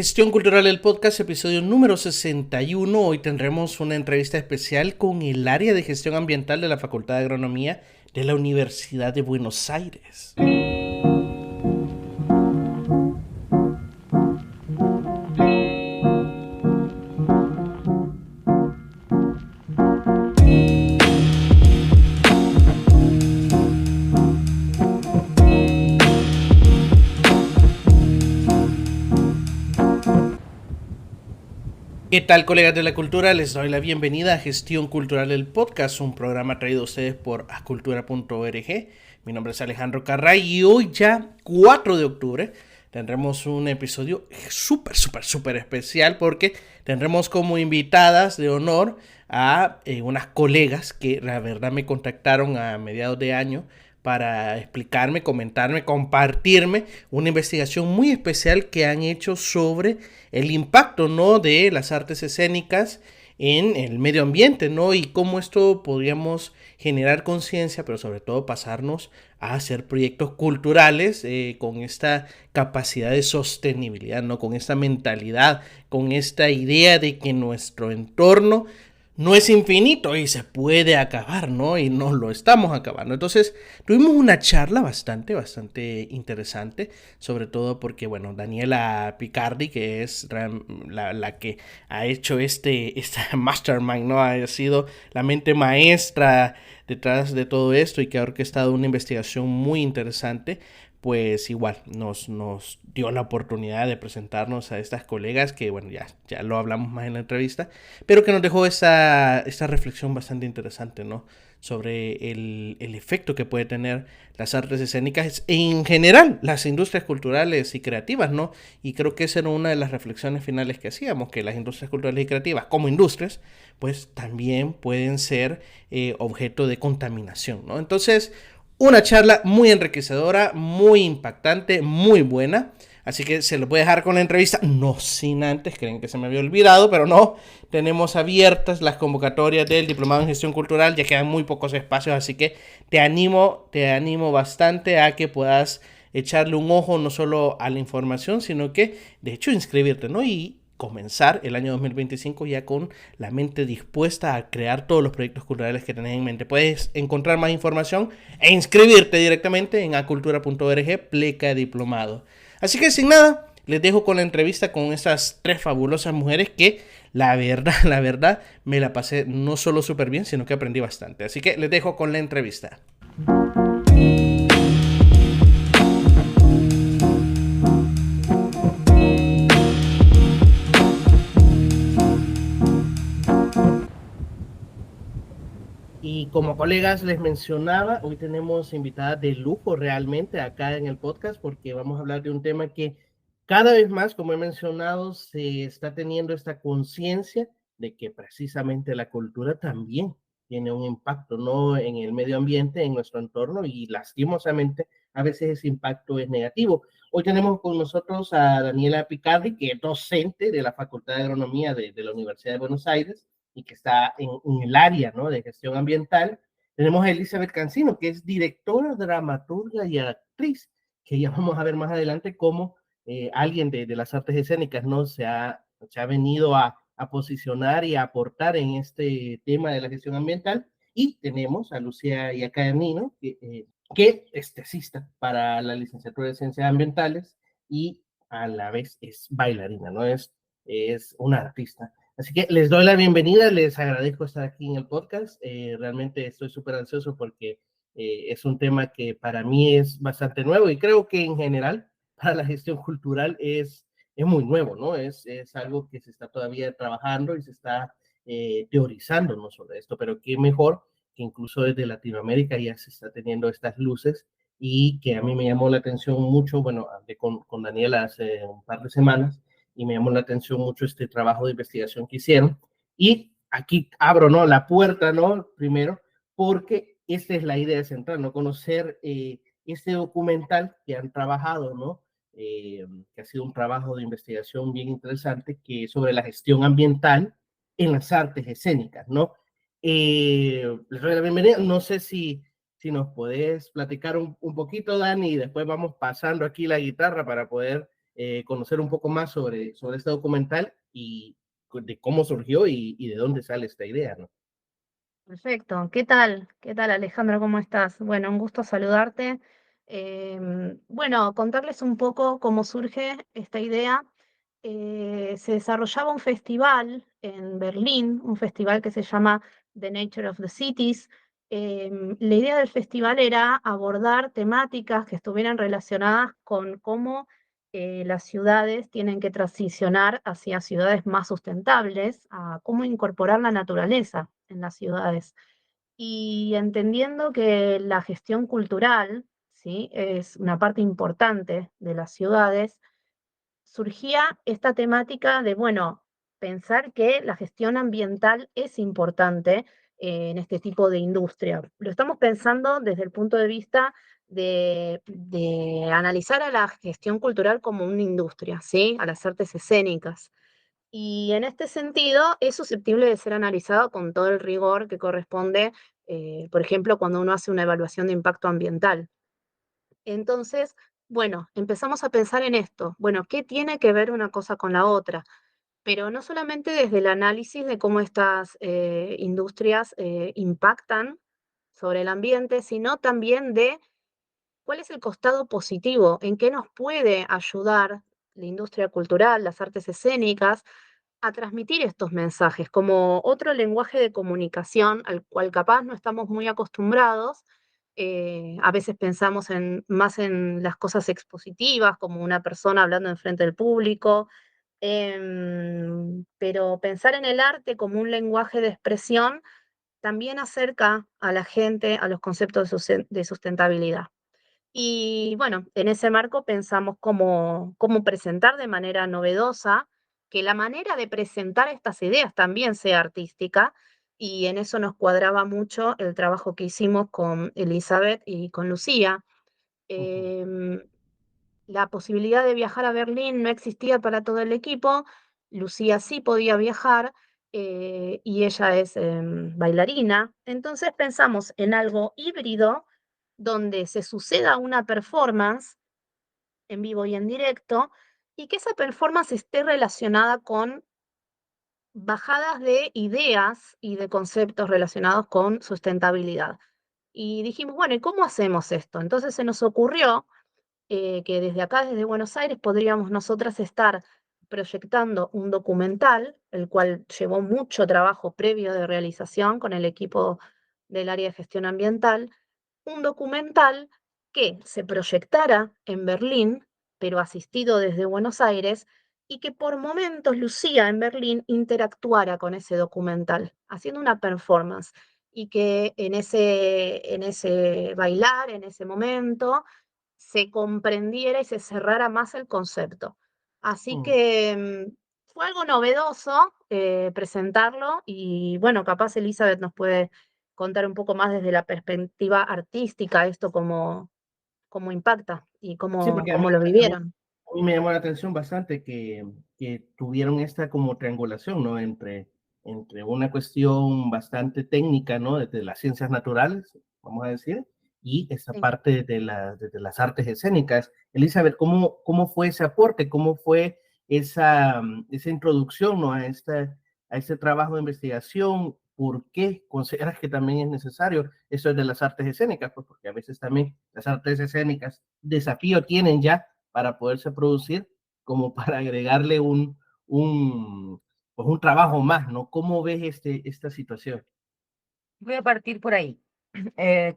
Gestión Cultural del Podcast, episodio número 61. Hoy tendremos una entrevista especial con el área de gestión ambiental de la Facultad de Agronomía de la Universidad de Buenos Aires. ¿Qué tal, colegas de la cultura? Les doy la bienvenida a Gestión Cultural del Podcast, un programa traído a ustedes por acultura.org. Mi nombre es Alejandro Carray y hoy ya 4 de octubre tendremos un episodio súper especial porque tendremos como invitadas de honor a unas colegas que la verdad me contactaron a mediados de año para explicarme, comentarme, compartirme una investigación muy especial que han hecho sobre el impacto, ¿no?, de las artes escénicas en el medio ambiente, ¿no? Y cómo esto podríamos generar conciencia, pero sobre todo pasarnos a hacer proyectos culturales con esta capacidad de sostenibilidad, ¿no? Con esta mentalidad, con esta idea de que nuestro entorno no es infinito y se puede acabar, ¿no? Y no lo estamos acabando. Entonces, tuvimos una charla bastante interesante, sobre todo porque, bueno, Daniela Picardi, que es la que ha hecho esta mastermind, ¿no? Ha sido la mente maestra detrás de todo esto y que ha orquestado una investigación muy interesante, pues igual nos dio la oportunidad de presentarnos a estas colegas que, bueno, ya lo hablamos más en la entrevista, pero que nos dejó esta reflexión bastante interesante, ¿no? Sobre el efecto que puede tener las artes escénicas en general, las industrias culturales y creativas, ¿no? Y creo que esa era una de las reflexiones finales que hacíamos, que las industrias culturales y creativas, como industrias, pues también pueden ser objeto de contaminación, ¿no? Entonces, una charla muy enriquecedora, muy impactante, muy buena. Así que se lo voy a dejar con la entrevista, no sin antes, creen que se me había olvidado, pero no, tenemos abiertas las convocatorias del Diplomado en Gestión Cultural, ya quedan muy pocos espacios, así que te animo bastante a que puedas echarle un ojo no solo a la información, sino que de hecho inscribirte, ¿no? Y comenzar el año 2025 ya con la mente dispuesta a crear todos los proyectos culturales que tenés en mente. Puedes encontrar más información e inscribirte directamente en acultura.org, pleca diplomado. Así que sin nada, les dejo con la entrevista con estas 3 fabulosas mujeres que la verdad, me la pasé no solo súper bien, sino que aprendí bastante. Así que les dejo con la entrevista. Y como colegas les mencionaba, hoy tenemos invitadas de lujo realmente acá en el podcast porque vamos a hablar de un tema que cada vez más, como he mencionado, se está teniendo esta conciencia de que precisamente la cultura también tiene un impacto, ¿no?, en el medio ambiente, en nuestro entorno, y lastimosamente a veces ese impacto es negativo. Hoy tenemos con nosotros a Daniela Picardi, que es docente de la Facultad de Agronomía de la Universidad de Buenos Aires y que está en el área, ¿no?, de gestión ambiental. Tenemos a Elizabeth Cancino, que es directora, dramaturga y actriz, que ya vamos a ver más adelante cómo alguien de las artes escénicas, ¿no?, se ha venido a posicionar y a aportar en este tema de la gestión ambiental. Y tenemos a Lucía Iacanino, que es tesista para la licenciatura de Ciencias Ambientales y a la vez es bailarina, ¿no? Es una artista. Así que les doy la bienvenida, les agradezco estar aquí en el podcast. Realmente estoy súper ansioso porque es un tema que para mí es bastante nuevo y creo que en general para la gestión cultural es muy nuevo, ¿no? Es algo que se está todavía trabajando y se está teorizando, ¿no?, sobre esto, pero qué mejor que incluso desde Latinoamérica ya se está teniendo estas luces y que a mí me llamó la atención mucho. Bueno, hablé con Daniela hace un par de semanas y me llamó la atención mucho este trabajo de investigación que hicieron. Y aquí abro, ¿no?, la puerta, ¿no?, primero, porque esta es la idea central, ¿no?, conocer este documental que han trabajado, ¿no?, que ha sido un trabajo de investigación bien interesante que sobre la gestión ambiental en las artes escénicas, ¿no? Les doy la bienvenida. No sé si nos podés platicar un poquito, Dani, y después vamos pasando aquí la guitarra para poder conocer un poco más sobre este documental y de cómo surgió y de dónde sale esta idea, ¿no? Perfecto. ¿Qué tal? ¿Qué tal, Alejandro? ¿Cómo estás? Bueno, un gusto saludarte. Bueno, contarles un poco cómo surge esta idea. Se desarrollaba un festival en Berlín, un festival que se llama The Nature of the Cities. La idea del festival era abordar temáticas que estuvieran relacionadas con cómo las ciudades tienen que transicionar hacia ciudades más sustentables, a cómo incorporar la naturaleza en las ciudades. Y entendiendo que la gestión cultural, ¿sí?, es una parte importante de las ciudades, surgía esta temática de, bueno, pensar que la gestión ambiental es importante en este tipo de industria. Lo estamos pensando desde el punto de vista de analizar a la gestión cultural como una industria, ¿sí? A las artes escénicas. Y en este sentido es susceptible de ser analizado con todo el rigor que corresponde, por ejemplo, cuando uno hace una evaluación de impacto ambiental. Entonces, bueno, empezamos a pensar en esto. Bueno, ¿qué tiene que ver una cosa con la otra? Pero no solamente desde el análisis de cómo estas industrias impactan sobre el ambiente, sino también de cuál es el costado positivo, en qué nos puede ayudar la industria cultural, las artes escénicas, a transmitir estos mensajes como otro lenguaje de comunicación al cual capaz no estamos muy acostumbrados. A veces pensamos más en las cosas expositivas, como una persona hablando en frente del público, pero pensar en el arte como un lenguaje de expresión también acerca a la gente a los conceptos de sustentabilidad. Y bueno, en ese marco pensamos cómo presentar de manera novedosa, que la manera de presentar estas ideas también sea artística, y en eso nos cuadraba mucho el trabajo que hicimos con Elizabeth y con Lucía. Ujú. Em, la posibilidad de viajar a Berlín no existía para todo el equipo. Lucía sí podía viajar, y ella es bailarina. Entonces pensamos en algo híbrido donde se suceda una performance en vivo y en directo y que esa performance esté relacionada con bajadas de ideas y de conceptos relacionados con sustentabilidad. Y dijimos, bueno, ¿y cómo hacemos esto? Entonces se nos ocurrió que desde acá, desde Buenos Aires, podríamos nosotras estar proyectando un documental, el cual llevó mucho trabajo previo de realización con el equipo del área de gestión ambiental, un documental que se proyectara en Berlín, pero asistido desde Buenos Aires, y que por momentos Lucía en Berlín interactuara con ese documental, haciendo una performance, y que en ese bailar, en ese momento, se comprendiera y se cerrara más el concepto. Así Mm. que fue algo novedoso presentarlo y bueno, capaz Elizabeth nos puede contar un poco más desde la perspectiva artística esto cómo impacta y Sí, cómo, porque cómo lo a mí, vivieron. a mí me llamó la atención bastante que tuvieron esta como triangulación, ¿no? Entre una cuestión bastante técnica, ¿no? Desde las ciencias naturales, vamos a decir, y esta Sí. parte de las artes escénicas. Elizabeth, ¿cómo fue ese aporte? ¿Cómo fue esa introducción, ¿no? A este trabajo de investigación? ¿Por qué consideras que también es necesario eso de las artes escénicas? Pues porque a veces también las artes escénicas desafío tienen ya para poderse producir, como para agregarle pues un trabajo más, ¿no? ¿Cómo ves esta situación? Voy a partir por ahí.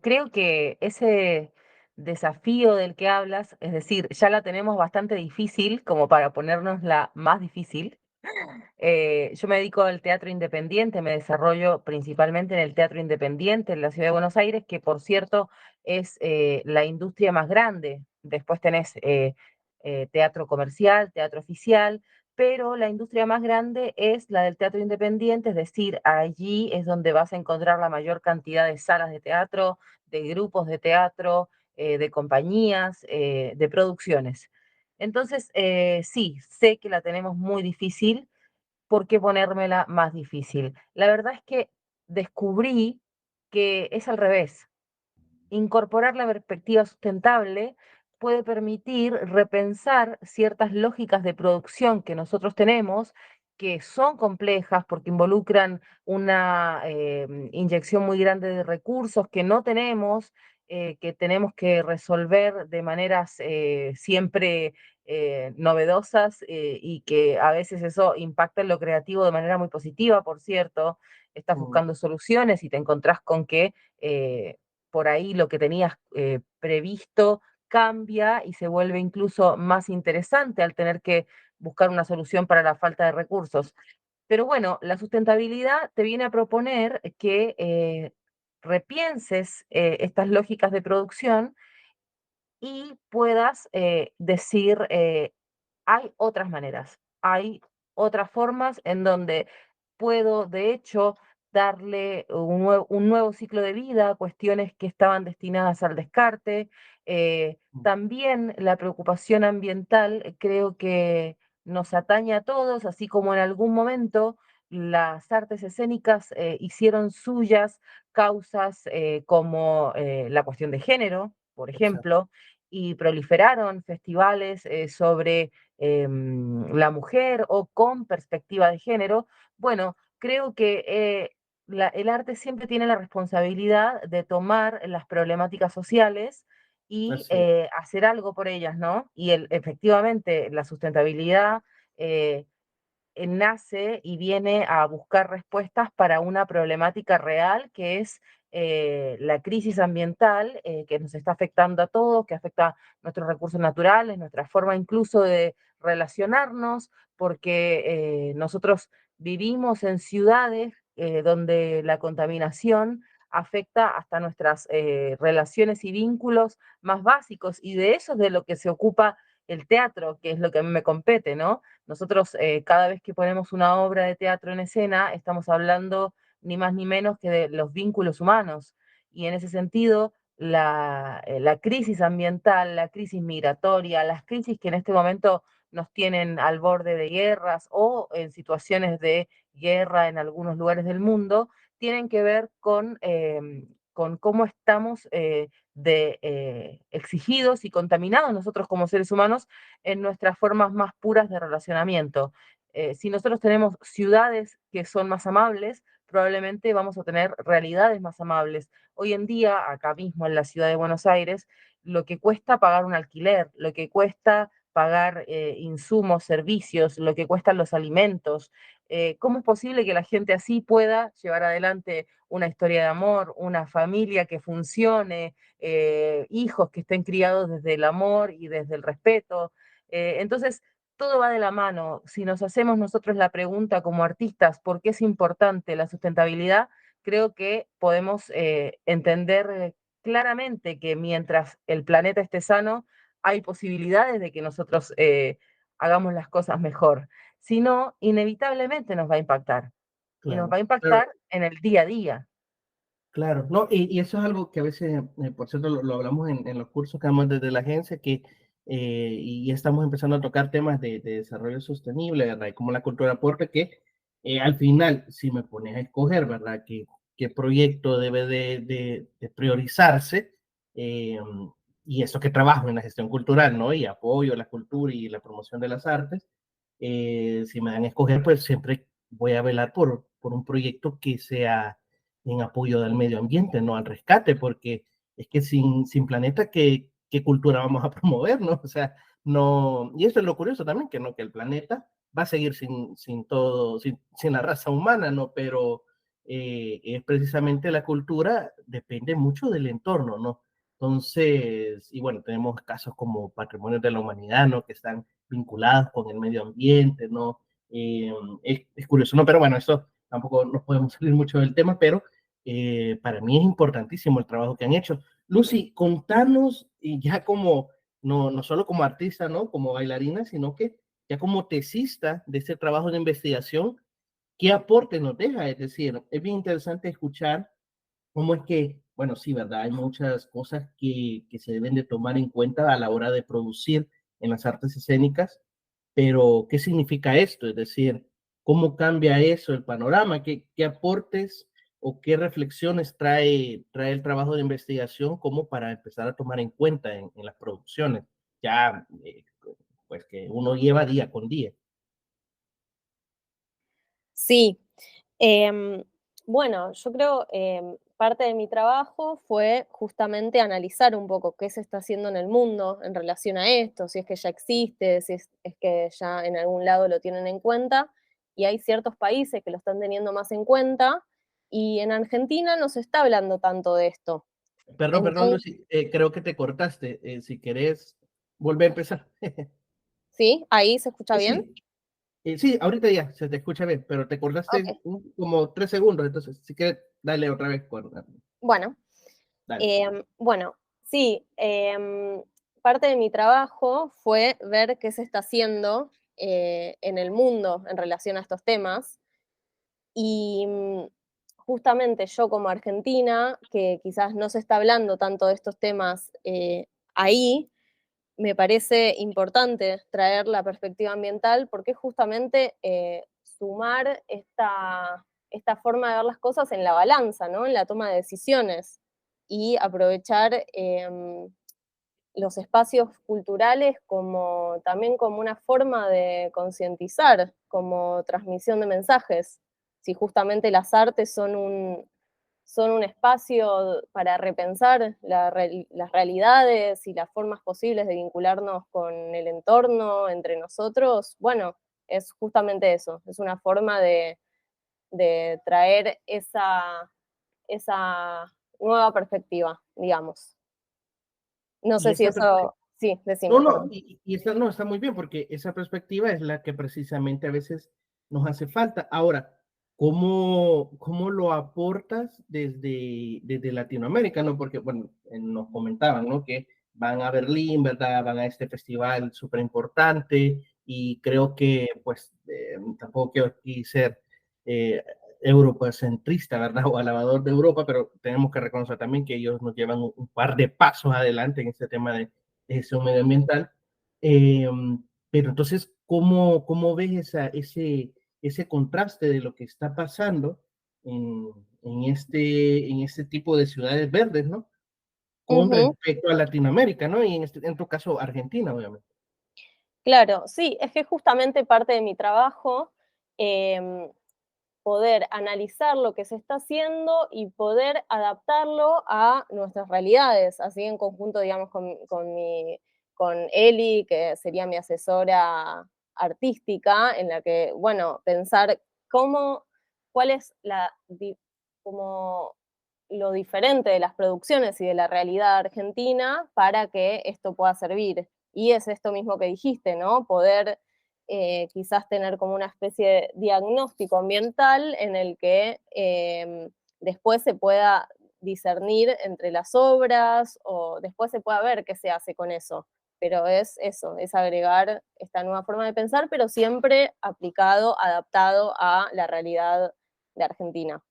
Creo que ese desafío del que hablas, es decir, ya la tenemos bastante difícil como para ponernosla más difícil. Yo me dedico al teatro independiente, me desarrollo principalmente en el teatro independiente en la ciudad de Buenos Aires, que por cierto es la industria más grande. Después tenés teatro comercial, teatro oficial, pero la industria más grande es la del teatro independiente, es decir, allí es donde vas a encontrar la mayor cantidad de salas de teatro, de grupos de teatro, de compañías, de producciones. Entonces, sí, sé que la tenemos muy difícil. ¿Por qué ponérmela más difícil? La verdad es que descubrí que es al revés. Incorporar la perspectiva sustentable puede permitir repensar ciertas lógicas de producción que nosotros tenemos, que son complejas porque involucran una inyección muy grande de recursos que no tenemos, que tenemos que resolver de maneras siempre novedosas, y que a veces eso impacta en lo creativo de manera muy positiva, por cierto. Estás Mm, buscando soluciones y te encontrás con que por ahí lo que tenías previsto cambia y se vuelve incluso más interesante al tener que buscar una solución para la falta de recursos. Pero bueno, la sustentabilidad te viene a proponer que repienses estas lógicas de producción y puedas decir, hay otras maneras, hay otras formas en donde puedo, de hecho, darle un nuevo ciclo de vida a cuestiones que estaban destinadas al descarte. mm, También la preocupación ambiental creo que nos atañe a todos, así como en algún momento las artes escénicas hicieron suyas causas como la cuestión de género, por exacto. ejemplo, y proliferaron festivales sobre la mujer o con perspectiva de género. Bueno, creo que el arte siempre tiene la responsabilidad de tomar las problemáticas sociales y Así es. hacer algo por ellas, ¿no? Y efectivamente la sustentabilidad eh, nace y viene a buscar respuestas para una problemática real que es la crisis ambiental que nos está afectando a todos, que afecta nuestros recursos naturales, nuestra forma incluso de relacionarnos, porque nosotros vivimos en ciudades donde la contaminación afecta hasta nuestras relaciones y vínculos más básicos, y de eso es de lo que se ocupa el teatro, que es lo que a mí me compete, ¿no? Nosotros cada vez que ponemos una obra de teatro en escena, estamos hablando ni más ni menos que de los vínculos humanos. Y en ese sentido, la crisis ambiental, la crisis migratoria, las crisis que en este momento nos tienen al borde de guerras o en situaciones de guerra en algunos lugares del mundo, tienen que ver con cómo estamos exigidos y contaminados nosotros como seres humanos en nuestras formas más puras de relacionamiento. Si nosotros tenemos ciudades que son más amables, probablemente vamos a tener realidades más amables. Hoy en día, acá mismo en la ciudad de Buenos Aires, lo que cuesta pagar un alquiler, lo que cuesta pagar insumos, servicios, lo que cuestan los alimentos. ¿Cómo es posible que la gente así pueda llevar adelante una historia de amor, una familia que funcione, hijos que estén criados desde el amor y desde el respeto? Entonces, todo va de la mano. Si nos hacemos nosotros la pregunta como artistas, ¿por qué es importante la sustentabilidad? Creo que podemos entender claramente que mientras el planeta esté sano, hay posibilidades de que nosotros hagamos las cosas mejor. Si no, inevitablemente nos va a impactar. Y nos Claro, va a claro. impactar en el día a día. Claro, no, y eso es algo que a veces, por cierto, lo hablamos en los cursos que damos desde la agencia, que y ya estamos empezando a tocar temas de desarrollo sostenible, ¿verdad? Y como la cultura aporta, que al final, si me pones a escoger, ¿verdad? ¿Qué proyecto debe de priorizarse? Eh, y eso que trabajo en la gestión cultural, ¿no? Y apoyo a la cultura y la promoción de las artes, si me dan a escoger, pues siempre voy a velar por un proyecto que sea en apoyo del medio ambiente, no al rescate, porque es que sin planeta, ¿qué cultura vamos a promover, no? O sea, no, y eso es lo curioso también, que no, que el planeta va a seguir sin todo, sin la raza humana, ¿no? Pero es precisamente la cultura, depende mucho del entorno, ¿no? Entonces, y bueno, tenemos casos como patrimonios de la humanidad, ¿no? Que están vinculados con el medio ambiente, ¿no? Es curioso, ¿no? Pero bueno, eso tampoco nos podemos salir mucho del tema, pero para mí es importantísimo el trabajo que han hecho. Lucy, contanos, y ya como, no solo como artista, ¿no? Como bailarina, sino que ya como tesista de este trabajo de investigación, ¿qué aporte nos deja? Es decir, es bien interesante escuchar cómo es que, bueno, sí, ¿verdad? Hay muchas cosas que se deben de tomar en cuenta a la hora de producir en las artes escénicas, pero ¿qué significa esto? Es decir, ¿cómo cambia eso el panorama? ¿Qué aportes o qué reflexiones trae el trabajo de investigación como para empezar a tomar en cuenta en las producciones? ya pues que uno lleva día con día. Sí, em, bueno, yo creo, parte de mi trabajo fue justamente analizar un poco qué se está haciendo en el mundo en relación a esto, si es que ya existe, si es que ya en algún lado lo tienen en cuenta, y hay ciertos países que lo están teniendo más en cuenta, y en Argentina no se está hablando tanto de esto. Perdón, Entonces, Lucy, creo que te cortaste. Si querés, volver a empezar. ¿sí? ¿Ahí se escucha bien? Sí, sí, ahorita ya se te escucha bien, pero te Ok, cortaste como 3 segundos, entonces si quieres, dale otra vez. bueno. Dale. Bueno, sí, parte de mi trabajo fue ver qué se está haciendo en el mundo en relación a estos temas y justamente yo como argentina, que quizás no se está hablando tanto de estos temas ahí, me parece importante traer la perspectiva ambiental porque es justamente sumar esta forma de ver las cosas en la balanza, ¿no? En la toma de decisiones y aprovechar los espacios culturales como también como una forma de concientizar, como transmisión de mensajes. Si justamente las artes son un espacio para repensar las realidades y las formas posibles de vincularnos con el entorno, entre nosotros, bueno, es justamente eso, es una forma de traer esa nueva perspectiva, digamos. No Y sé si esa eso, sí, No, decime, no, perdón. y esta no está muy bien porque esa perspectiva es la que precisamente a veces nos hace falta. Ahora, ¿cómo lo aportas desde Latinoamérica? ¿No? Porque, bueno, nos comentaban, ¿no? Que van a Berlín, ¿verdad? Van a este festival súper importante y creo que, pues, tampoco quiero aquí ser eh, eurocentrista, ¿verdad? O alabador de Europa, pero tenemos que reconocer también que ellos nos llevan un par de pasos adelante en este tema de gestión medioambiental. Eh, pero entonces, ¿cómo ves ese contraste de lo que está pasando en, en este tipo de ciudades verdes, ¿no? Con Ujú, respecto a Latinoamérica, ¿no? Y en tu caso, Argentina, obviamente. claro, sí, es que justamente parte de mi trabajo, em, poder analizar lo que se está haciendo y poder adaptarlo a nuestras realidades, así en conjunto, digamos, con Eli, que sería mi asesora artística, en la que, bueno, pensar cómo, cuál es como lo diferente de las producciones y de la realidad argentina para que esto pueda servir. Y es esto mismo que dijiste, ¿no? Poder quizás tener como una especie de diagnóstico ambiental en el que después se pueda discernir entre las obras o después se pueda ver qué se hace con eso. Pero es eso, es agregar esta nueva forma de pensar, pero siempre aplicado, adaptado a la realidad de Argentina.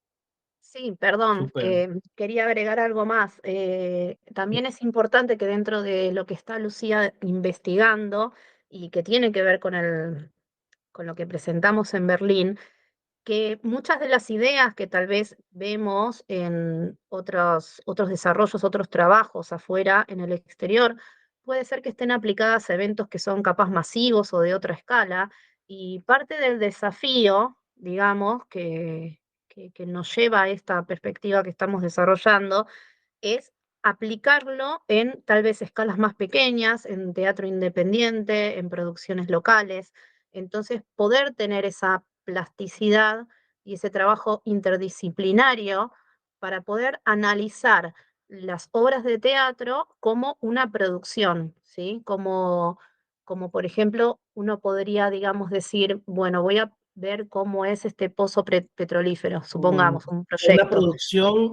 Sí, perdón, Súper. quería agregar algo más. También es importante que dentro de lo que está Lucía investigando y que tiene que ver con lo que presentamos en Berlín, que muchas de las ideas que tal vez vemos en otros desarrollos, otros trabajos afuera, en el exterior, puede ser que estén aplicadas a eventos que son capaz masivos o de otra escala. Y parte del desafío, digamos, que nos lleva a esta perspectiva que estamos desarrollando, es aplicarlo en tal vez escalas más pequeñas, en teatro independiente, en producciones locales. Entonces, poder tener esa plasticidad y ese trabajo interdisciplinario para poder analizar las obras de teatro como una producción, ¿sí? Como por ejemplo, uno podría, digamos, decir, bueno, voy a ver cómo es este pozo petrolífero, supongamos, Un- un proyecto.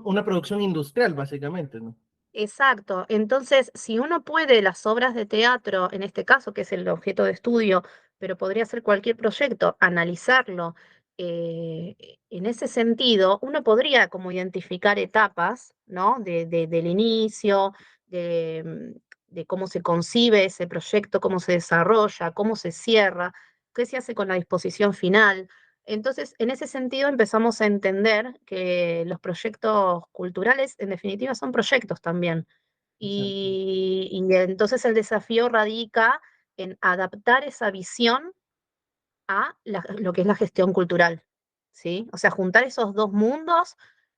una producción industrial, básicamente, ¿no? Exacto. Entonces, si uno puede, las obras de teatro, en este caso, que es el objeto de estudio, pero podría ser cualquier proyecto, analizarlo en ese sentido, uno podría como identificar etapas, ¿no? Del inicio, de cómo se concibe ese proyecto, cómo se desarrolla, cómo se cierra, qué se hace con la disposición final. Entonces, en ese sentido empezamos a entender que los proyectos culturales, en definitiva, son proyectos también. Y entonces el desafío radica en adaptar esa visión a lo que es la gestión cultural, ¿sí? O sea, juntar esos dos mundos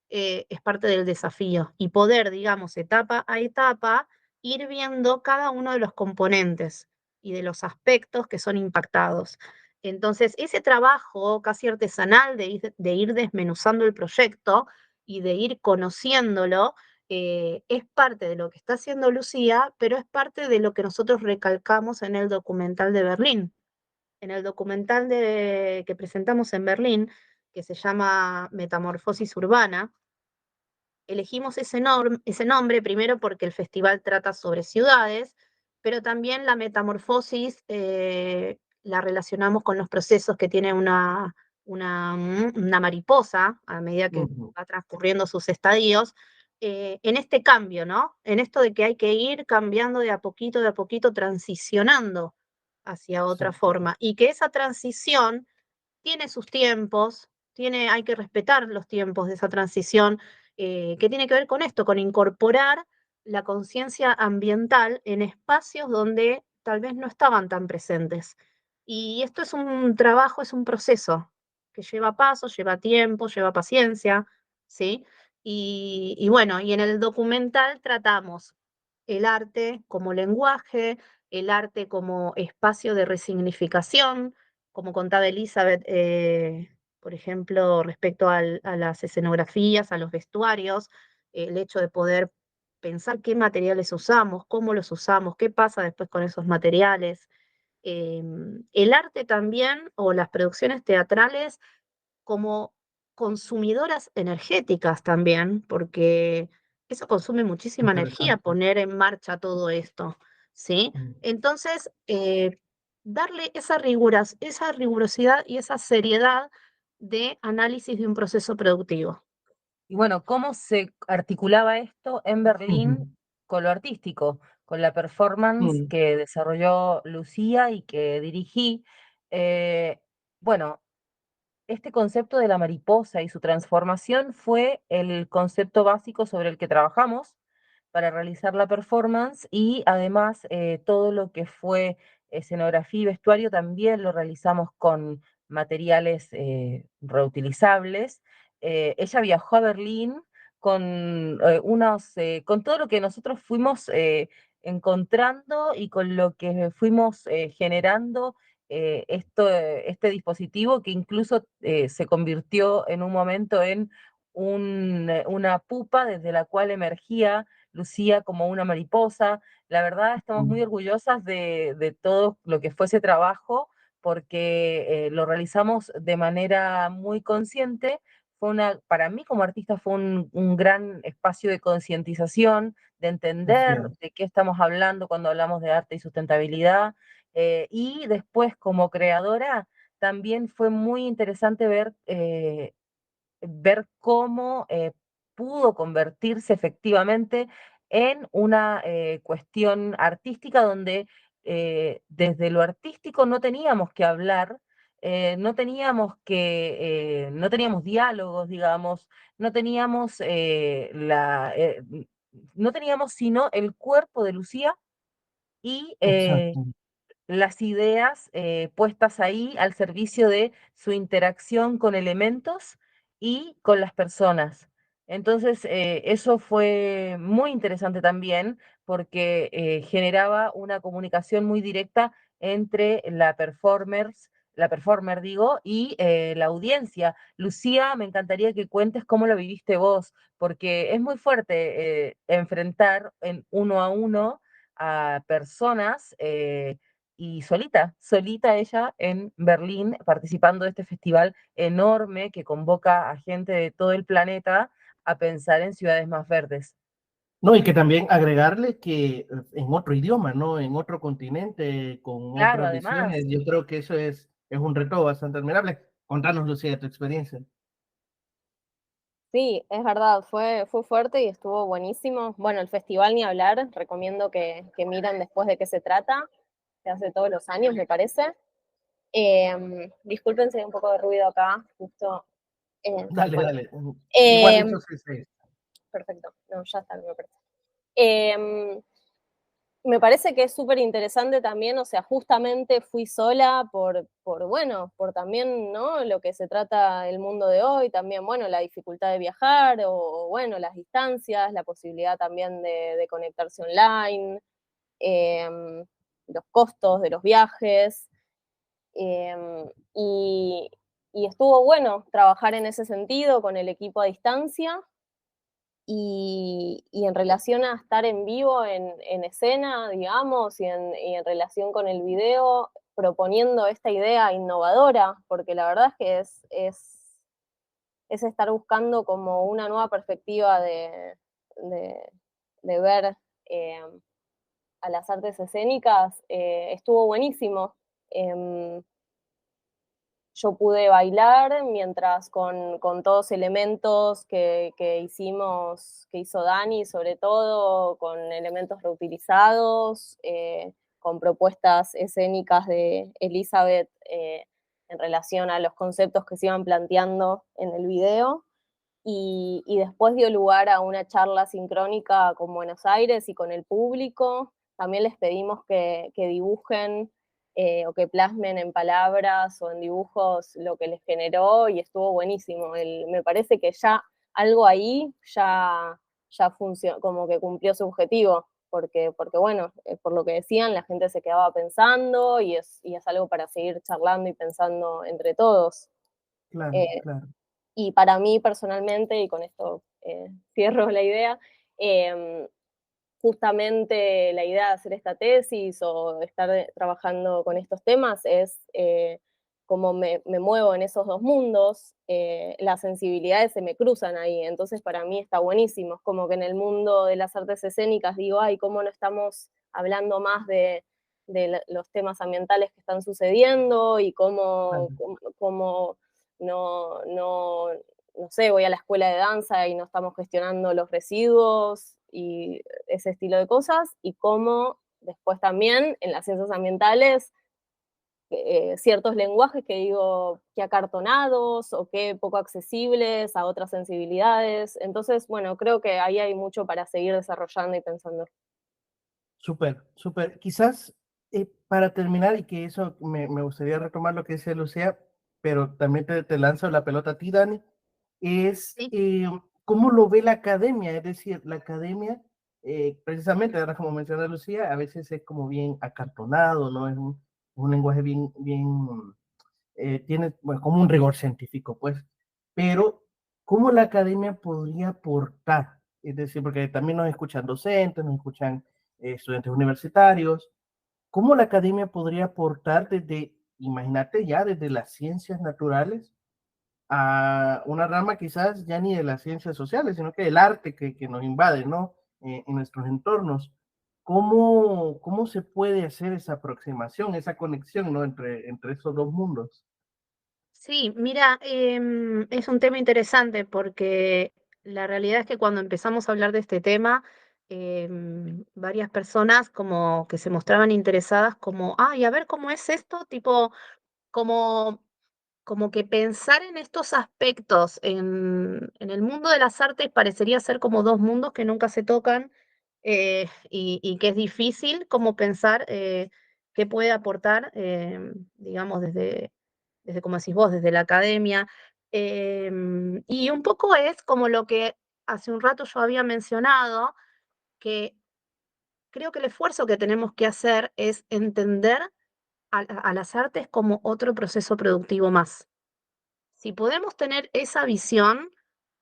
es parte del desafío y poder, digamos, etapa a etapa, ir viendo cada uno de los componentes y de los aspectos que son impactados. Entonces, ese trabajo casi artesanal de ir desmenuzando el proyecto y de ir conociéndolo, es parte de lo que está haciendo Lucía, pero es parte de lo que nosotros recalcamos en el documental de Berlín. En el documental que presentamos en Berlín, que se llama Metamorfosis Urbana, elegimos ese nombre primero porque el festival trata sobre ciudades, pero también la metamorfosis la relacionamos con los procesos que tiene una mariposa a medida que Ujú. va transcurriendo sus estadios, en este cambio, ¿no? En esto de que hay que ir cambiando de a poquito, transicionando hacia otra Exacto. forma, y que esa transición tiene sus tiempos, hay que respetar los tiempos de esa transición, que tiene que ver con esto, con incorporar la conciencia ambiental en espacios donde tal vez no estaban tan presentes. Y esto es un trabajo, es un proceso que lleva pasos, lleva tiempo, lleva paciencia, ¿sí? Y bueno, y en el documental tratamos el arte como lenguaje, el arte como espacio de resignificación, como contaba Elizabeth, por ejemplo, respecto a las escenografías, a los vestuarios, el hecho de poder pensar qué materiales usamos, cómo los usamos, qué pasa después con esos materiales. El arte también, o las producciones teatrales, como consumidoras energéticas también, porque eso consume muchísima energía Interesante. poner en marcha todo esto, ¿sí? Mm. Entonces, darle esa rigurosidad y esa seriedad de análisis de un proceso productivo. Y bueno, ¿cómo se articulaba esto en Berlín Ujú. con lo artístico? Con la performance Mm. que desarrolló Lucía y que dirigí. Eh, bueno, este concepto de la mariposa y su transformación fue el concepto básico sobre el que trabajamos para realizar la performance, y además todo lo que fue escenografía y vestuario también lo realizamos con materiales reutilizables. Ella viajó a Berlín con todo lo que nosotros fuimos encontrando y con lo que fuimos generando este dispositivo, que incluso se convirtió en un momento en una pupa desde la cual emergía Lucía como una mariposa. La verdad, estamos muy Mm. orgullosas de todo lo que fue ese trabajo, porque lo realizamos de manera muy consciente. Para mí como artista fue un gran espacio de concientización, de Así entender es. de qué estamos hablando cuando hablamos de arte y sustentabilidad. Y después, como creadora, también fue muy interesante ver cómo pudo convertirse efectivamente en una cuestión artística donde desde lo artístico no teníamos que hablar, no teníamos diálogos, digamos, no teníamos no teníamos sino el cuerpo de Lucía y Exacto. las ideas puestas ahí al servicio de su interacción con elementos y con las personas. Entonces, eso fue muy interesante también, porque generaba una comunicación muy directa entre la performer digo, y la audiencia. Lucía, me encantaría que cuentes cómo lo viviste vos, porque es muy fuerte enfrentar en uno a uno a personas y solita ella en Berlín, participando de este festival enorme que convoca a gente de todo el planeta a pensar en ciudades más verdes. No, y que también agregarle que en otro idioma, ¿no? En otro continente, con Claro, otras visiones, además, yo creo que eso es un reto bastante admirable. Contanos, Lucía, tu experiencia. Sí, es verdad, fue fuerte y estuvo buenísimo. Bueno, el festival ni hablar, recomiendo que miren después de qué se trata. Se hace todos los años, me parece. Disculpen si hay un poco de ruido acá, justo. Dale, Bueno, dale. Igual em, entonces, perfecto, no, ya está, me parece. Em, Me parece que es súper interesante también, o sea, justamente fui sola bueno, por también, ¿no? Lo que se trata el mundo de hoy, también, bueno, la dificultad de viajar bueno, las distancias, la posibilidad también de conectarse online, em, los costos de los viajes, em, y, y estuvo bueno trabajar en ese sentido con el equipo a distancia. Y en relación a estar en vivo en escena, digamos, y en relación con el video, proponiendo esta idea innovadora, porque la verdad es que es estar buscando como una nueva perspectiva de, de ver eh, a las artes escénicas, estuvo buenísimo. Em, yo pude bailar mientras con todos elementos que hicimos, que hizo Dani, sobre todo, con elementos reutilizados, con propuestas escénicas de Elizabeth en relación a los conceptos que se iban planteando en el video. Y después dio lugar a una charla sincrónica con Buenos Aires y con el público. También les pedimos que dibujen o que plasmen en palabras o en dibujos lo que les generó y estuvo buenísimo. Me parece que ya algo ahí ya funcionó, como que cumplió su objetivo, porque bueno, por lo que decían, la gente se quedaba pensando y es algo para seguir charlando y pensando entre todos. Claro, Eh, claro. y para mí personalmente, y con esto cierro la idea, eh, justamente la idea de hacer esta tesis o estar trabajando con estos temas es como me muevo en esos dos mundos, las sensibilidades se me cruzan ahí, entonces para mí está buenísimo, es como que en el mundo de las artes escénicas digo, ay, ¿cómo no estamos hablando más de los temas ambientales que están sucediendo y Claro. cómo no sé, voy a la escuela de danza y no estamos gestionando los residuos y ese estilo de cosas, y cómo después también en las ciencias ambientales ciertos lenguajes que digo que acartonados o que poco accesibles a otras sensibilidades. Entonces, bueno, creo que ahí hay mucho para seguir desarrollando y pensando. Súper, súper. Quizás para terminar, y que eso me gustaría retomar lo que dice Lucía, pero también te lanzo la pelota a ti, Dani, es Sí. cómo lo ve la academia. Es decir, la academia, precisamente, ahora como menciona Lucía, a veces es como bien acartonado, ¿no? Es un lenguaje tiene bueno, como un rigor científico, pues, pero ¿cómo la academia podría aportar? Es decir, porque también nos escuchan docentes, nos escuchan estudiantes universitarios, ¿cómo la academia podría aportar desde, imagínate ya, desde las ciencias naturales a una rama quizás ya ni de las ciencias sociales, sino que del arte que nos invade, ¿no? En nuestros entornos. ¿Cómo se puede hacer esa aproximación, esa conexión, ¿no? Entre esos dos mundos? Sí, mira, es un tema interesante porque la realidad es que cuando empezamos a hablar de este tema, varias personas como que se mostraban interesadas como, ay, a ver cómo es esto, tipo, como, como que pensar en estos aspectos en el mundo de las artes parecería ser como dos mundos que nunca se tocan y que es difícil como pensar qué puede aportar, digamos, desde como decís vos, desde la academia. Y un poco es como lo que hace un rato yo había mencionado, que creo que el esfuerzo que tenemos que hacer es entender a las artes como otro proceso productivo más. Si podemos tener esa visión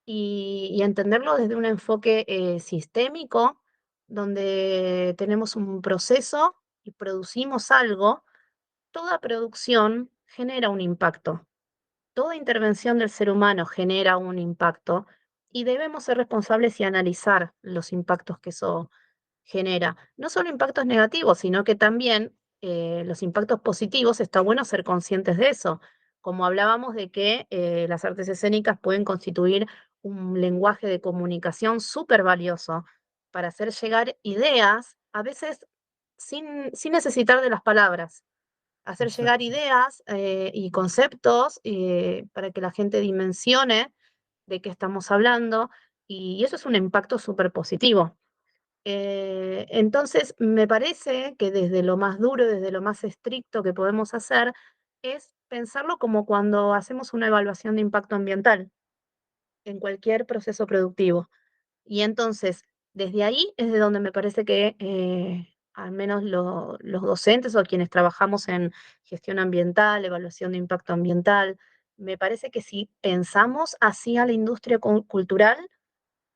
y entenderlo desde un enfoque sistémico, donde tenemos un proceso y producimos algo, toda producción genera un impacto. Toda intervención del ser humano genera un impacto y debemos ser responsables y analizar los impactos que eso genera. No solo impactos negativos, sino que también los impactos positivos, está bueno ser conscientes de eso. Como hablábamos de que las artes escénicas pueden constituir un lenguaje de comunicación súper valioso para hacer llegar ideas, a veces sin necesitar de las palabras, hacer llegar Exacto. ideas y conceptos para que la gente dimensione de qué estamos hablando, y eso es un impacto súper positivo. Entonces, me parece que desde lo más duro, desde lo más estricto que podemos hacer, es pensarlo como cuando hacemos una evaluación de impacto ambiental en cualquier proceso productivo. Y entonces, desde ahí es de donde me parece que al menos los docentes o quienes trabajamos en gestión ambiental, evaluación de impacto ambiental, me parece que si pensamos así a la industria cultural,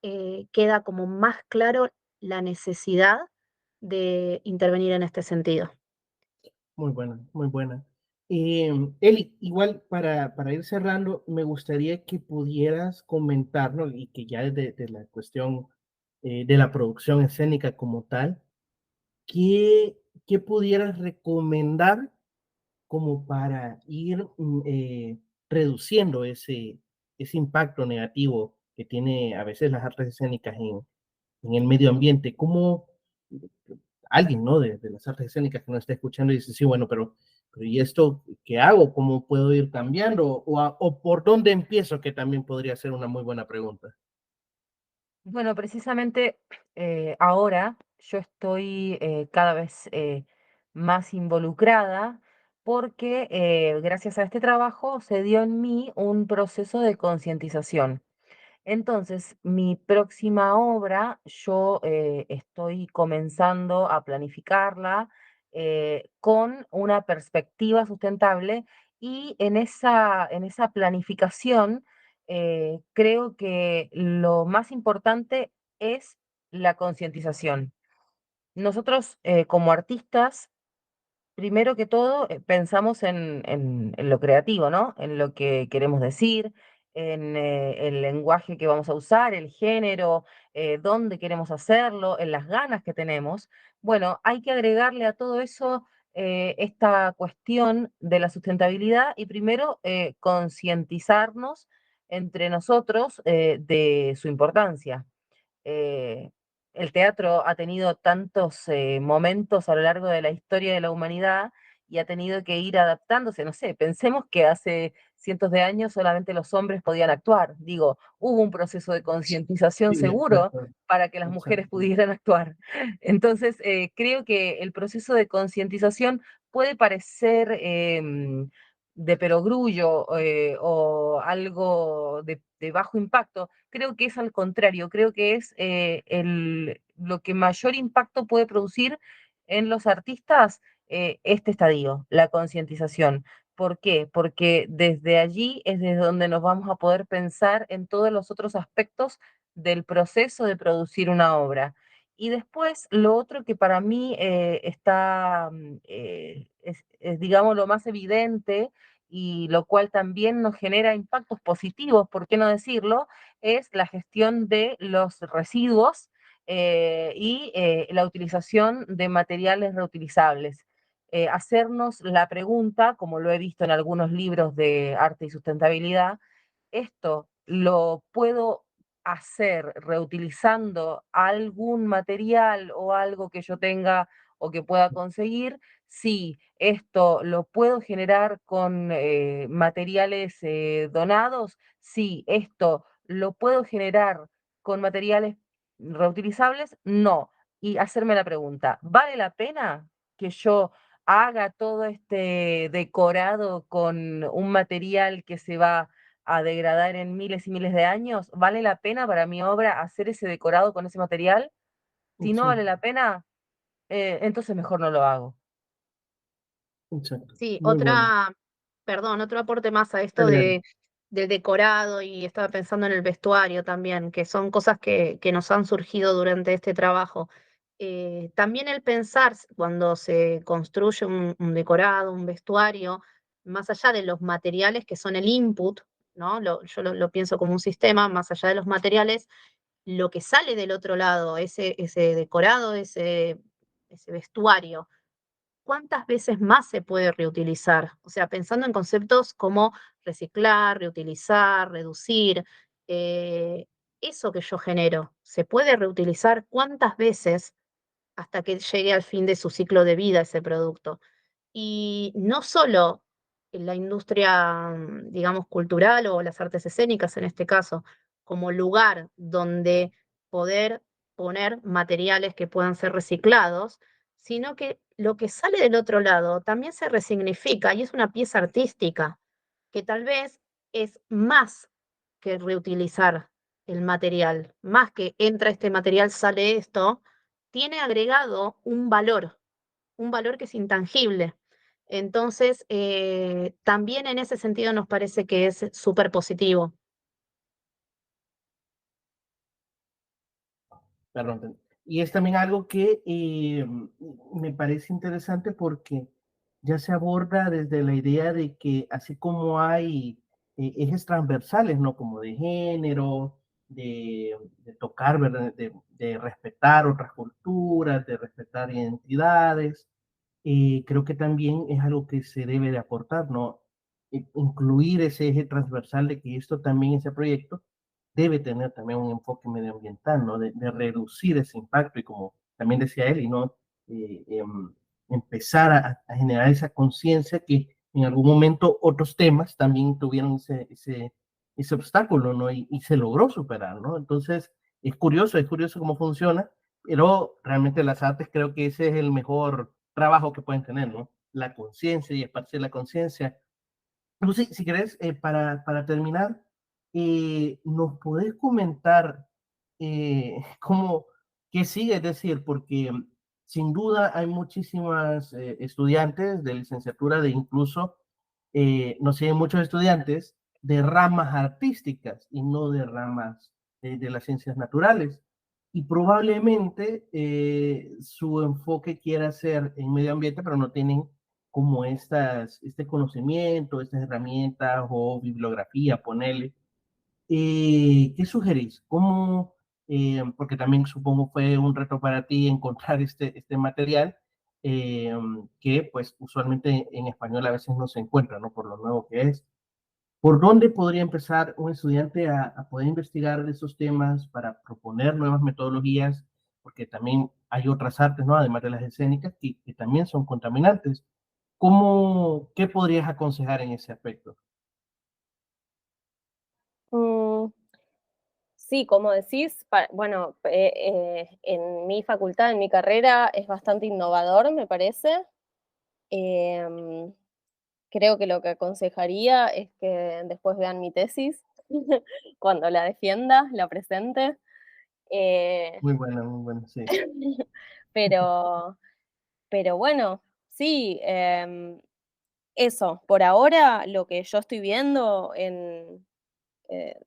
queda como más claro la necesidad de intervenir en este sentido. Muy buena, muy buena. Eli, igual para ir cerrando, me gustaría que pudieras comentarnos y que ya de la cuestión de la producción escénica como tal, ¿qué, qué pudieras recomendar como para ir reduciendo ese impacto negativo que tiene a veces las artes escénicas en el medio ambiente? ¿Cómo alguien, ¿no? De las artes escénicas que nos está escuchando y dice, sí, bueno, pero ¿y esto qué hago? ¿Cómo puedo ir cambiando? O por dónde empiezo? Que también podría ser una muy buena pregunta. Bueno, precisamente ahora yo estoy cada vez más involucrada porque gracias a este trabajo se dio en mí un proceso de concientización. Entonces, mi próxima obra, yo estoy comenzando a planificarla con una perspectiva sustentable y en esa planificación creo que lo más importante es la concientización. Nosotros como artistas primero que todo, pensamos en lo creativo, ¿no? En lo que queremos decir, en el lenguaje que vamos a usar, el género, dónde queremos hacerlo, en las ganas que tenemos. Bueno, hay que agregarle a todo eso esta cuestión de la sustentabilidad y primero concientizarnos entre nosotros de su importancia. eh, el teatro ha tenido tantos momentos a lo largo de la historia de la humanidad y ha tenido que ir adaptándose. No sé, pensemos que hace cientos de años solamente los hombres podían actuar. Digo, hubo un proceso de concientización Sí, seguro exacto, para que las mujeres exacto. pudieran actuar. Entonces, creo que el proceso de concientización puede parecer de perogrullo o algo de bajo impacto. Creo que es al contrario, creo que es lo que mayor impacto puede producir en los artistas este estadio, la concientización. ¿Por qué? Porque desde allí es desde donde nos vamos a poder pensar en todos los otros aspectos del proceso de producir una obra. Y después, lo otro que para mí está, es, digamos, lo más evidente y lo cual también nos genera impactos positivos, ¿por qué no decirlo? Es la gestión de los residuos y la utilización de materiales reutilizables. Hacernos la pregunta, como lo he visto en algunos libros de arte y sustentabilidad, ¿esto lo puedo hacer reutilizando algún material o algo que yo tenga o que pueda conseguir? Sí, esto lo puedo generar con materiales donados. Sí, esto lo puedo generar con materiales reutilizables. No. Y hacerme la pregunta, ¿vale la pena que yo haga todo este decorado con un material que se va a degradar en miles y miles de años? ¿Vale la pena para mi obra hacer ese decorado con ese material? Si no vale Exacto, la pena, entonces mejor no lo hago. exacto. Sí, Muy bueno. perdón, otro aporte más a esto Dale, dale. del decorado y estaba pensando en el vestuario también, que son cosas que nos han surgido durante este trabajo. También el pensar cuando se construye un decorado, un vestuario, más allá de los materiales que son el input, ¿no? Yo lo pienso como un sistema, más allá de los materiales, lo que sale del otro lado, ese decorado, ese vestuario ¿cuántas veces más se puede reutilizar? O sea, pensando en conceptos como reciclar, reutilizar, reducir, eh, eso que yo genero, ¿se puede reutilizar cuántas veces hasta que llegue al fin de su ciclo de vida ese producto? Y no solo en la industria, digamos, cultural o las artes escénicas en este caso, como lugar donde poder poner materiales que puedan ser reciclados, sino que lo que sale del otro lado también se resignifica y es una pieza artística que tal vez es más que reutilizar el material, más que entra este material, sale esto, tiene agregado un valor que es intangible. Entonces, también en ese sentido nos parece que es súper positivo. Perdón. Y es también algo que me parece interesante porque ya se aborda desde la idea de que así como hay ejes transversales, ¿no? Como de género, de tocar, ¿verdad? De respetar otras culturas, de respetar identidades, creo que también es algo que se debe de aportar, ¿no? Incluir ese eje transversal de que esto también, ese proyecto, debe tener también un enfoque medioambiental, ¿no? De reducir ese impacto y como también decía él, y no empezar a generar esa conciencia que en algún momento otros temas también tuvieron ese obstáculo, ¿no? Y se logró superar, ¿no? Entonces, es curioso cómo funciona, pero realmente las artes creo que ese es el mejor trabajo que pueden tener, ¿no? La conciencia y esparcir la conciencia. Lucy, si querés, para terminar, ¿nos podés comentar cómo, qué sigue? Es decir, porque sin duda hay muchísimas estudiantes de licenciatura, de incluso, nos siguen muchos estudiantes de ramas artísticas y no de ramas de las ciencias naturales. Y probablemente su enfoque quiera ser en medio ambiente, pero no tienen como este conocimiento, estas herramientas o bibliografía, ponele. ¿Qué sugerís? ¿Cómo, porque también supongo fue un reto para ti encontrar este material, eh, que pues usualmente en español a veces no se encuentra, ¿no? Por lo nuevo que es. ¿Por dónde podría empezar un estudiante a poder investigar de esos temas para proponer nuevas metodologías? Porque también hay otras artes, ¿no? Además de las escénicas, que también son contaminantes. ¿Cómo, qué podrías aconsejar en ese aspecto? Mm, sí, como decís, bueno, en mi facultad, en mi carrera, es bastante innovador, me parece. Em, Creo que lo que aconsejaría es que después vean mi tesis cuando la defienda, la presente. Eh, Muy buena, sí. pero, pero bueno, sí, eso, por ahora lo que yo estoy viendo eh,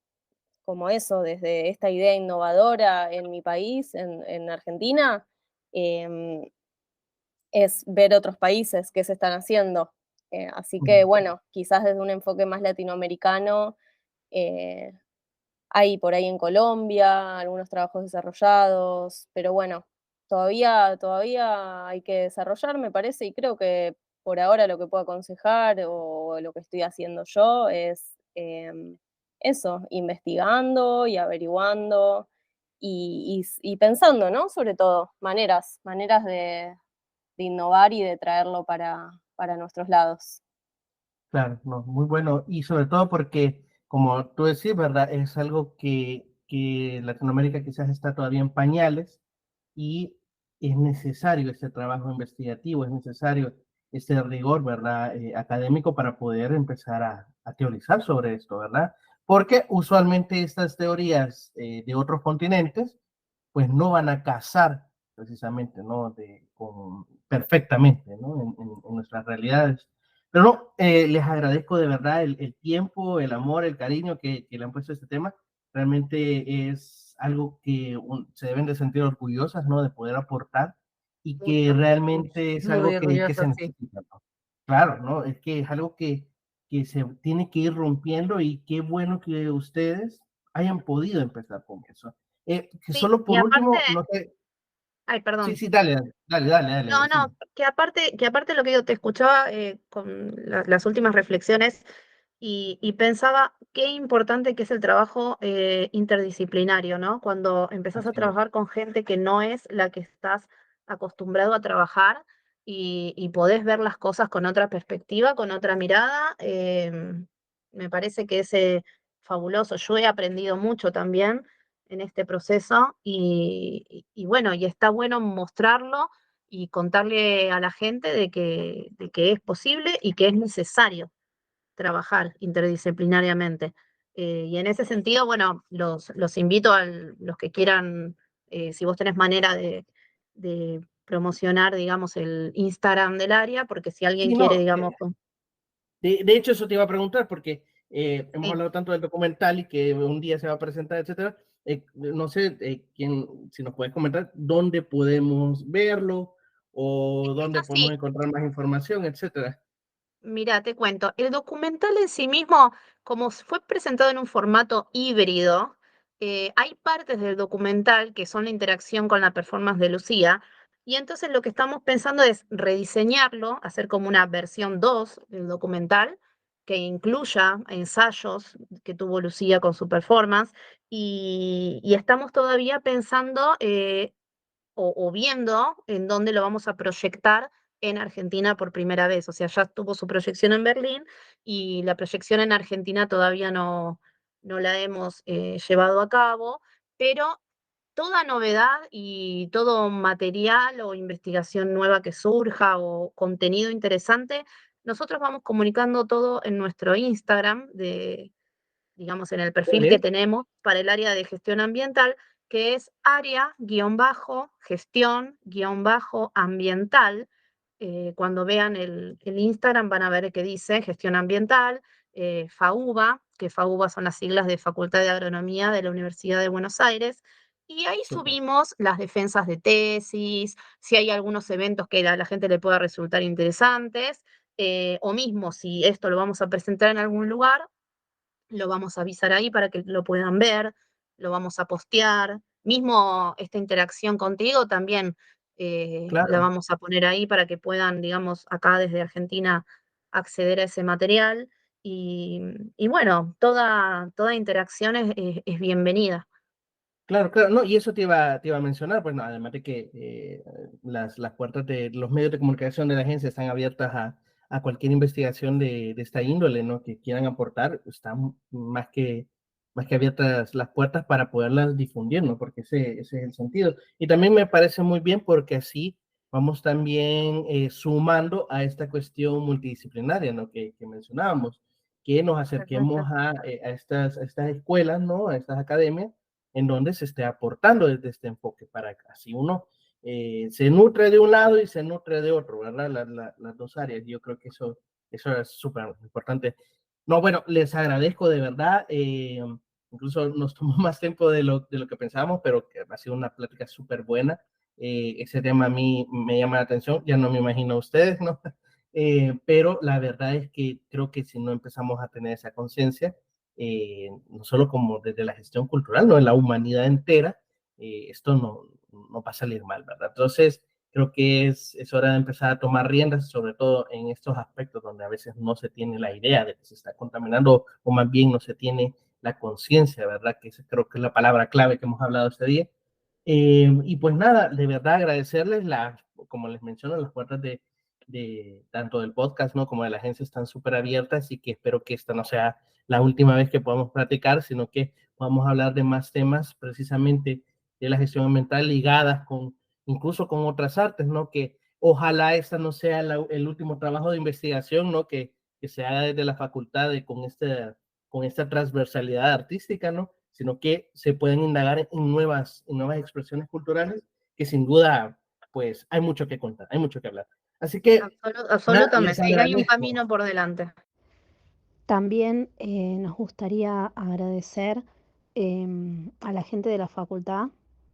como eso, desde esta idea innovadora en mi país, en Argentina, em, es ver otros países que se están haciendo. Así que Ujú. bueno, quizás desde un enfoque más latinoamericano, eh, hay por ahí en Colombia algunos trabajos desarrollados, pero bueno, todavía hay que desarrollar, me parece, y creo que por ahora lo que puedo aconsejar o lo que estoy haciendo yo es eso, investigando y averiguando y pensando, ¿no? Sobre todo, maneras de innovar y de traerlo para nuestros lados. Claro, no, muy bueno. Y sobre todo porque, como tú decís, ¿verdad? Es algo que Latinoamérica quizás está todavía en pañales y es necesario ese trabajo investigativo, es necesario ese rigor, ¿verdad? Académico para poder empezar a teorizar sobre esto, ¿verdad? Porque usualmente estas teorías de otros continentes, pues no van a casar precisamente, ¿no? Perfectamente, ¿no? En nuestras realidades. Pero no, les agradezco de verdad el tiempo, el amor, el cariño que le han puesto a este tema. Realmente es algo que se deben de sentir orgullosas, ¿no? De poder aportar y que Mucho, realmente es muy algo que orgulloso, se sí. necesita, ¿no? Claro, ¿no? Es que es algo que se tiene que ir rompiendo y qué bueno que ustedes hayan podido empezar con eso. Que Sí, solo y por aparte, último, no sé, ay, sí, perdón. sí, dale, No, decime. no, que aparte lo que yo te escuchaba con las últimas reflexiones y pensaba qué importante que es el trabajo interdisciplinario, ¿no? Cuando empezás a Así es. trabajar con gente que no es la que estás acostumbrado a trabajar y podés ver las cosas con otra perspectiva, con otra mirada, me parece que es fabuloso. Yo he aprendido mucho también en este proceso y bueno, y está bueno mostrarlo y contarle a la gente de que es posible y que es necesario trabajar interdisciplinariamente. Y en ese sentido, bueno, los invito a los que quieran, si vos tenés manera de promocionar, digamos, el Instagram del área, porque si alguien Sí, quiere, no, digamos, de hecho eso te iba a preguntar porque hemos sí. hablado tanto del documental y que un día se va a presentar, etcétera. No sé si nos puedes comentar dónde podemos verlo o Es dónde podemos así. encontrar más información, etcétera. Mira, te cuento, el documental en sí mismo, como fue presentado en un formato híbrido, hay partes del documental que son la interacción con la performance de Lucía, y entonces lo que estamos pensando es rediseñarlo, hacer como una versión 2 del documental, que incluya ensayos que tuvo Lucía con su performance, y estamos todavía pensando o viendo en dónde lo vamos a proyectar en Argentina por primera vez. O sea, ya tuvo su proyección en Berlín y la proyección en Argentina todavía no la hemos llevado a cabo, pero toda novedad y todo material o investigación nueva que surja o contenido interesante, nosotros vamos comunicando todo en nuestro Instagram de, digamos, en el ¿Cuál perfil que es? tenemos para el área de gestión ambiental, que es área-gestión-ambiental. Cuando vean el Instagram van a ver que dice gestión ambiental, FAUBA, que FAUBA son las siglas de Facultad de Agronomía de la Universidad de Buenos Aires. Y ahí Súper. subimos las defensas de tesis, si hay algunos eventos que a la gente le pueda resultar interesantes, o mismo si esto lo vamos a presentar en algún lugar, lo vamos a avisar ahí para que lo puedan ver, lo vamos a postear. Mismo esta interacción contigo también la Claro. vamos a poner ahí para que puedan, digamos, acá desde Argentina acceder a ese material. Y bueno, toda interacción es bienvenida. Claro, claro, no, y eso te iba a mencionar, pues no, además de que las puertas de los medios de comunicación de la agencia están abiertas a cualquier investigación de esta índole, ¿no? Que quieran aportar, están más que abiertas las puertas para poderlas difundir, ¿no? Porque ese es el sentido. Y también me parece muy bien porque así vamos también sumando a esta cuestión multidisciplinaria, ¿no? Que mencionábamos, que nos acerquemos Perfecto. a estas escuelas, ¿no? A estas academias en donde se esté aportando desde este enfoque para que así uno se nutre de un lado y se nutre de otro, ¿verdad? Las dos áreas. Yo creo que eso es súper importante. No, bueno, les agradezco de verdad. Incluso nos tomó más tiempo de lo que pensábamos, pero que ha sido una plática súper buena. Ese tema a mí me llama la atención, ya no me imagino a ustedes, ¿no? Pero la verdad es que creo que si no empezamos a tener esa conciencia, no solo como desde la gestión cultural, no en la humanidad entera, esto no va a salir mal, ¿verdad? Entonces, creo que es hora de empezar a tomar riendas, sobre todo en estos aspectos donde a veces no se tiene la idea de que se está contaminando o más bien no se tiene la conciencia, ¿verdad? Que esa creo que es la palabra clave que hemos hablado este día. Y pues nada, de verdad agradecerles, como les menciono, las puertas de tanto del podcast, ¿no? Como de la agencia están súper abiertas y que espero que esta no sea la última vez que podamos platicar, sino que podamos hablar de más temas precisamente de la gestión ambiental ligadas con, incluso con otras artes, ¿no? Que ojalá esta no sea el último trabajo de investigación, ¿no? Que se haga desde la facultad con esta transversalidad artística, ¿no? Sino que se pueden indagar en nuevas expresiones culturales que sin duda, pues, hay mucho que contar, hay mucho que hablar. Así que, nada, les Absolutamente. Y hay un agradezco. camino por delante. También nos gustaría agradecer a la gente de la Facultad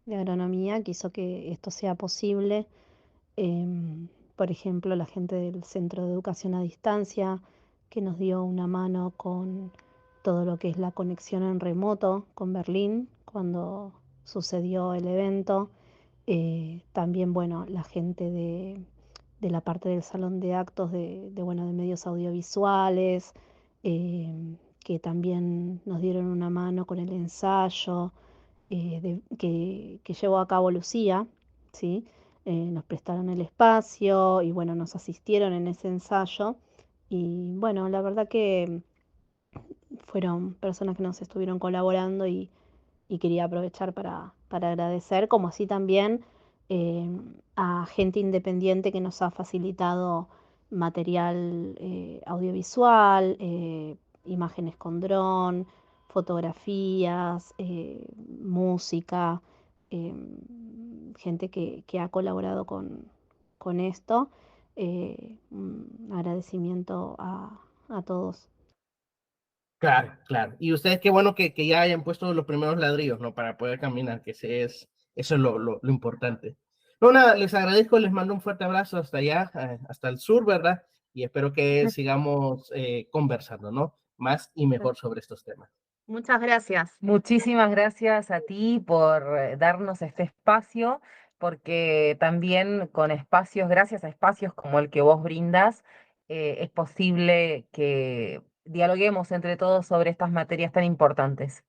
de Agronomía que hizo que esto sea posible. Por ejemplo, la gente del Centro de Educación a Distancia que nos dio una mano con todo lo que es la conexión en remoto con Berlín cuando sucedió el evento. También, bueno, la gente de la parte del salón de actos bueno, de medios audiovisuales, que también nos dieron una mano con el ensayo que llevó a cabo Lucía, ¿sí? Nos prestaron el espacio y bueno, nos asistieron en ese ensayo. Y bueno, la verdad que fueron personas que nos estuvieron colaborando y y quería aprovechar para agradecer, como así también a gente independiente que nos ha facilitado material audiovisual, imágenes con dron, fotografías, música, gente que ha colaborado con esto. Un agradecimiento a todos. Claro, claro. Y ustedes qué bueno que ya hayan puesto los primeros ladrillos, ¿no? Para poder caminar, eso es lo importante. No, nada, les agradezco, les mando un fuerte abrazo hasta allá, hasta el sur, ¿verdad? Y espero que sigamos conversando, ¿no? Más y mejor sobre estos temas. Muchas gracias. Muchísimas gracias a ti por darnos este espacio, porque también con espacios, gracias a espacios como el que vos brindas, es posible que dialoguemos entre todos sobre estas materias tan importantes.